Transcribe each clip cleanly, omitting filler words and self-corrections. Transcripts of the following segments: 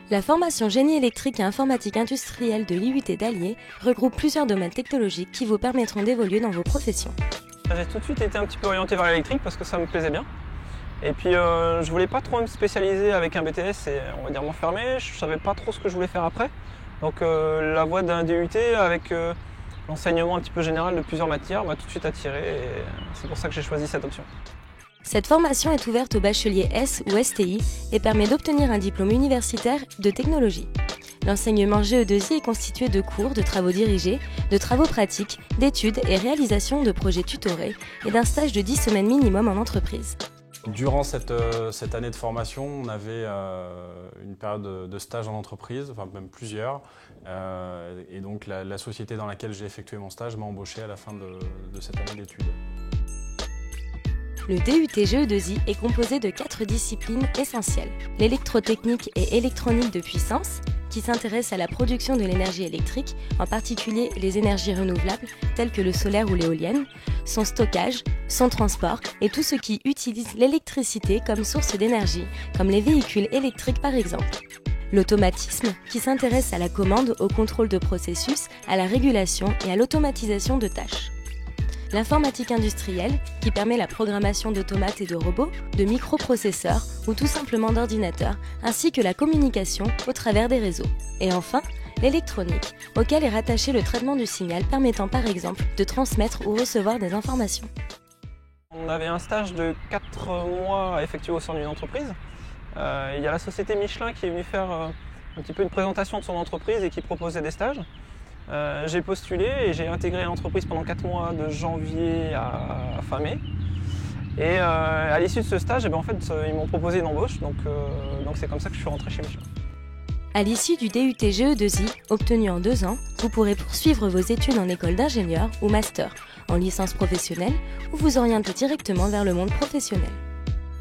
La formation génie électrique et informatique industrielle de l'IUT d'Allier regroupe plusieurs domaines technologiques qui vous permettront d'évoluer dans vos professions. J'ai tout de suite été un petit peu orienté vers l'électrique parce que ça me plaisait bien. Et puis je voulais pas trop me spécialiser avec un BTS et on va dire m'enfermer. Je savais pas trop ce que je voulais faire après. Donc la voie d'un DUT avec l'enseignement un petit peu général de plusieurs matières m'a tout de suite attiré et c'est pour ça que j'ai choisi cette option. Cette formation est ouverte aux bacheliers S ou STI et permet d'obtenir un diplôme universitaire de technologie. L'enseignement GE2I est constitué de cours, de travaux dirigés, de travaux pratiques, d'études et réalisation de projets tutorés et d'un stage de 10 semaines minimum en entreprise. Durant cette année de formation, on avait une période de stage en entreprise, enfin même plusieurs. Et donc la société dans laquelle j'ai effectué mon stage m'a embauché à la fin de cette année d'études. Le DUT GE2I est composé de 4 disciplines essentielles. L'électrotechnique et électronique de puissance, qui s'intéresse à la production de l'énergie électrique, en particulier les énergies renouvelables telles que le solaire ou l'éolienne, son stockage, son transport et tout ce qui utilise l'électricité comme source d'énergie, comme les véhicules électriques par exemple. L'automatisme, qui s'intéresse à la commande, au contrôle de processus, à la régulation et à l'automatisation de tâches. L'informatique industrielle, qui permet la programmation d'automates et de robots, de microprocesseurs ou tout simplement d'ordinateurs, ainsi que la communication au travers des réseaux. Et enfin, l'électronique, auquel est rattaché le traitement du signal permettant par exemple de transmettre ou recevoir des informations. On avait un stage de 4 mois à effectuer au sein d'une entreprise. Il y a la société Michelin qui est venue faire un petit peu une présentation de son entreprise et qui proposait des stages. J'ai postulé et j'ai intégré l'entreprise pendant 4 mois de janvier à fin mai. Et à l'issue de ce stage, en fait, ils m'ont proposé une embauche, donc c'est comme ça que je suis rentré chez Michelin. À l'issue du DUT GE2I, obtenu en 2 ans, vous pourrez poursuivre vos études en école d'ingénieur ou master, en licence professionnelle, ou vous orienter directement vers le monde professionnel.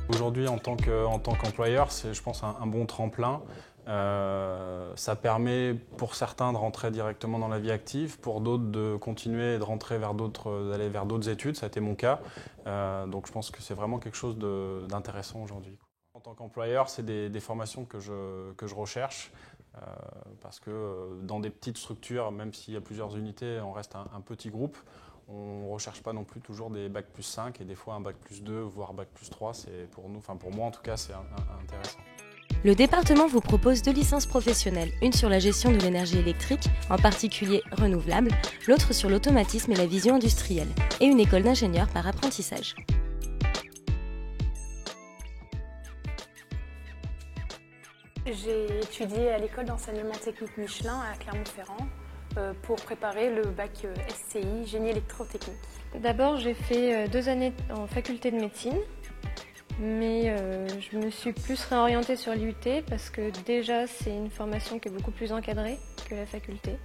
Aujourd'hui, en tant qu'employeur, c'est, je pense, un bon tremplin. Ça permet pour certains de rentrer directement dans la vie active, pour d'autres de continuer et de rentrer d'aller vers d'autres études, ça a été mon cas. Donc je pense que c'est vraiment quelque chose d'intéressant aujourd'hui. En tant qu'employeur, c'est des formations que je recherche, parce que dans des petites structures, même s'il y a plusieurs unités, on reste un petit groupe. On ne recherche pas non plus toujours des bac plus 5 et des fois un bac plus 2, voire bac plus 3. C'est pour nous, enfin pour moi en tout cas, c'est intéressant. Le département vous propose 2 licences professionnelles, une sur la gestion de l'énergie électrique, en particulier renouvelable, l'autre sur l'automatisme et la vision industrielle, et une école d'ingénieur par apprentissage. J'ai étudié à l'école d'enseignement technique Michelin à Clermont-Ferrand pour préparer le bac SCI, génie électrotechnique. D'abord, j'ai fait 2 années en faculté de médecine. Mais je me suis plus réorientée sur l'IUT parce que déjà c'est une formation qui est beaucoup plus encadrée que la faculté.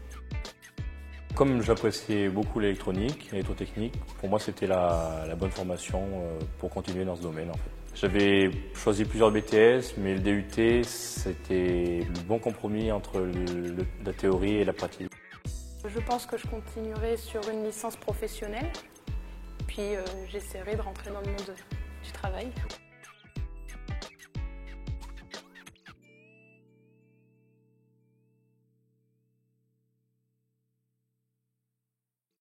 Comme j'appréciais beaucoup l'électronique, l'électrotechnique, pour moi c'était la bonne formation pour continuer dans ce domaine en fait. J'avais choisi plusieurs BTS, mais le DUT c'était le bon compromis entre la théorie et la pratique. Je pense que je continuerai sur une licence professionnelle, puis j'essaierai de rentrer dans le monde du travail.